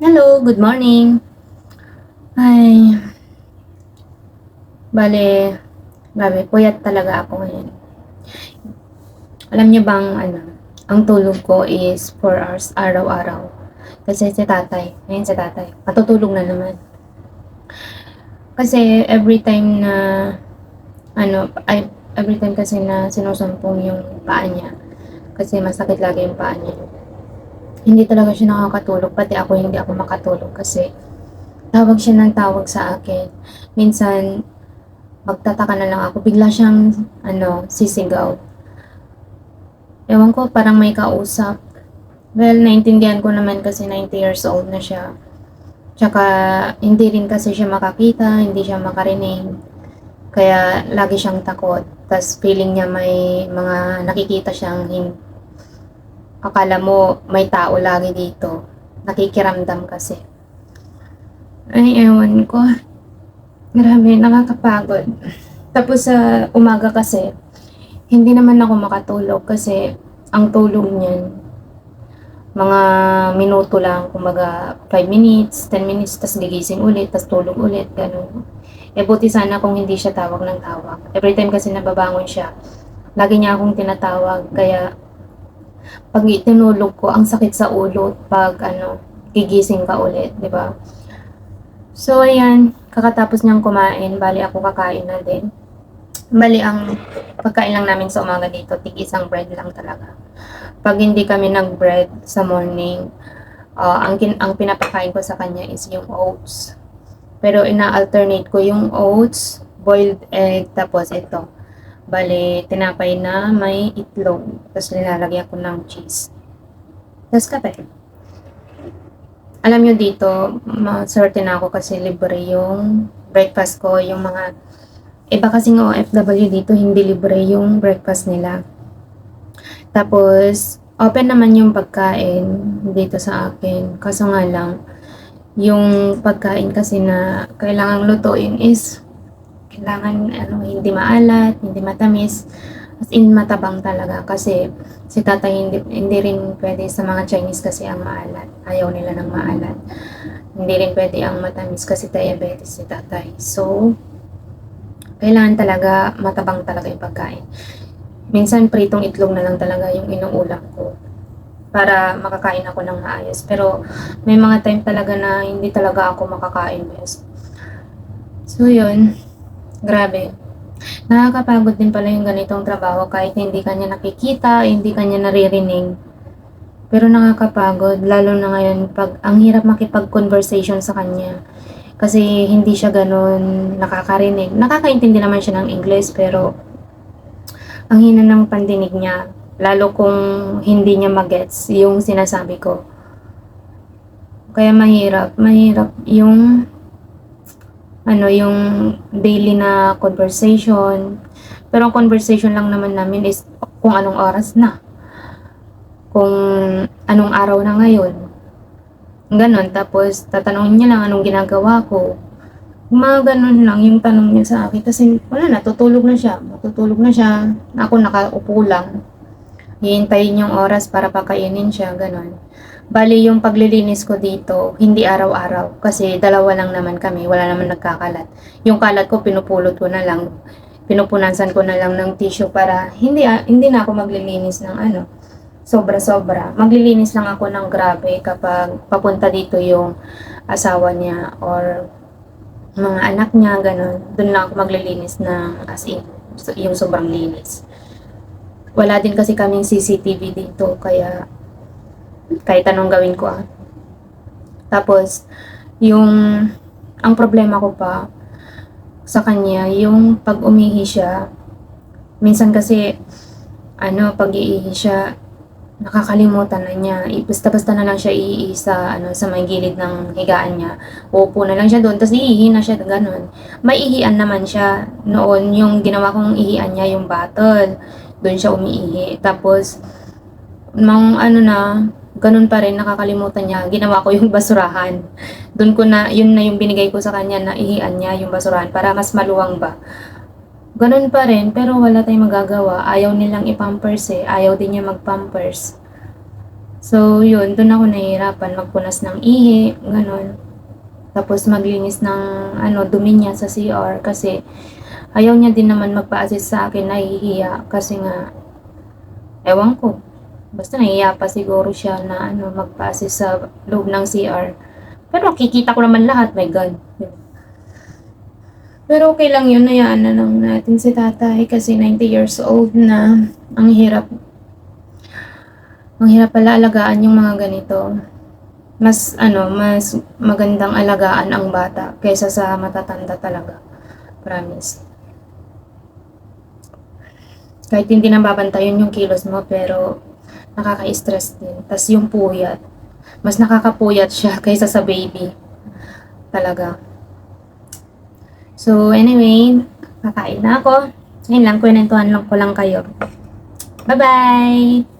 Hello, good morning. Ay, bale, grabe, puyat talaga ako ngayon. Alam niyo bang ang tulog ko is 4 hours araw-araw. Kasi si tatay, ngayon si tatay, patutulog na naman. Kasi every time kasi na sinusumpong yung paa niya, kasi masakit lagi yung paa niya. Hindi talaga siya nakakatulog, pati ako hindi ako makatulog kasi tawag siya ng tawag sa akin. Minsan, magtataka na lang ako, bigla siyang sisigaw. Ewan ko, parang may kausap. Well, naintindihan ko naman kasi 90 years old na siya. Tsaka, hindi rin kasi siya makakita, hindi siya makarinig. Kaya, lagi siyang takot. Tapos, feeling niya may mga nakikita siyang akala mo may tao lagi dito. Nakikiramdam kasi. Ay, ewan ko. Grabe, nakakapagod. Tapos sa umaga kasi, hindi naman ako makatulog kasi ang tulog niyan mga minuto lang, kumbaga 5 minutes, 10 minutes, tas gigising ulit, tas tulog ulit, ganun. Eh buti sana kung hindi siya tawag ng tawag. Every time kasi nababangon siya, lagi niya akong tinatawag, kaya pag tinulog ko, ang sakit sa ulo pag gigising ka ulit, di ba? So ayan, kakatapos niyang kumain, bali ako kakain na din. Bali ang pagkain lang namin sa umaga dito, tig isang bread lang talaga. Pag hindi kami nag-bread sa morning, ang pinapakain ko sa kanya is yung oats. Pero ina-alternate ko yung oats, boiled egg, tapos ito. Bale, tinapay na may itlog. Tapos nilalagyan ko ng cheese. Tapos kape. Alam nyo dito, maswerte na ako kasi libre yung breakfast ko. Yung mga iba kasing OFW dito, hindi libre yung breakfast nila. Tapos, open naman yung pagkain dito sa akin. Kaso nga lang, yung pagkain kasi na kailangang lutuin is kailangan hindi maalat, hindi matamis, as in matabang talaga kasi si tatay hindi rin pwede sa mga Chinese kasi ang maalat. Ayaw nila ng maalat. Hindi rin pwede ang matamis kasi diabetes si tatay. So, kailangan talaga matabang talaga yung pagkain. Minsan pritong itlog na lang talaga yung inuulam ko para makakain ako ng maayos. Pero may mga time talaga na hindi talaga ako makakain best. So yun, grabe. Nakakapagod din pala yung ganitong trabaho kahit hindi kanya nakikita, hindi kanya naririnig. Pero nakakapagod, lalo na ngayon pag ang hirap makipag-conversation sa kanya. Kasi hindi siya ganun nakakarinig. Nakakaintindi naman siya ng English pero ang hina ng pandinig niya. Lalo kung hindi niya magets yung sinasabi ko. Kaya mahirap yung yung daily na conversation. Pero ang conversation lang naman namin is kung anong oras na. Kung anong araw na ngayon. Ganon. Tapos tatanungin niya lang anong ginagawa ko. Mga ganun lang yung tanong niya sa akin. Kasi wala na, tutulog na siya. Matutulog na siya. Ako nakaupo lang. Hihintayin yung oras para pakainin siya, ganon. Bali yung paglilinis ko dito, hindi araw-araw. Kasi dalawa lang naman kami, wala naman nagkakalat. Yung kalat ko, pinupulot ko na lang. Pinupunasan ko na lang ng tissue para hindi na ako maglilinis ng sobra-sobra. Maglilinis lang ako ng grabe kapag papunta dito yung asawa niya or mga anak niya, ganon. Doon lang ako maglilinis ng as in, yung sobrang linis. Wala din kasi kaming CCTV dito, kaya kahit anong gawin ko Tapos, yung, ang problema ko pa sa kanya, yung pag umihi siya, minsan kasi, pag iihi siya, nakakalimutan na niya. Basta-basta na lang siya iihi sa may gilid ng higaan niya. Uupo na lang siya doon, tapos iihi na siya, ganun. May ihian naman siya. Noon, yung ginawa kong ihian niya, yung bottle. Doon siya umiihi. Tapos, ganun pa rin, nakakalimutan niya. Ginawa ko yung basurahan. Doon ko na, yun na yung binigay ko sa kanya na ihian niya yung basurahan para mas maluwang ba. Ganun pa rin, pero wala tayong magagawa. Ayaw nilang i-pampers eh. Ayaw din niya mag-pampers. So, yun, dun ako nahihirapan magpunas ng ihi, gano'n. Tapos maglinis ng dumi niya sa CR kasi ayaw niya din naman magpa-assist sa akin, nahihiya kasi nga, ewan ko, basta nahihiya pa siguro siya na magpa-assist sa loob ng CR. Pero kikita ko naman lahat, my God. Pero okay lang yun, hayaan na lang natin si tatay kasi 90 years old na. Ang hirap pala alagaan yung mga ganito. Mas magandang alagaan ang bata kaysa sa matatanda talaga. Promise. Kahit hindi nababantayan yung kilos mo, pero nakaka-stress din. Tas yung puyat. Mas nakakapuyat siya kaysa sa baby. Talaga. So, anyway, kakain na ako. Ngayon lang, kwentuhan lang ko lang kayo. Bye-bye!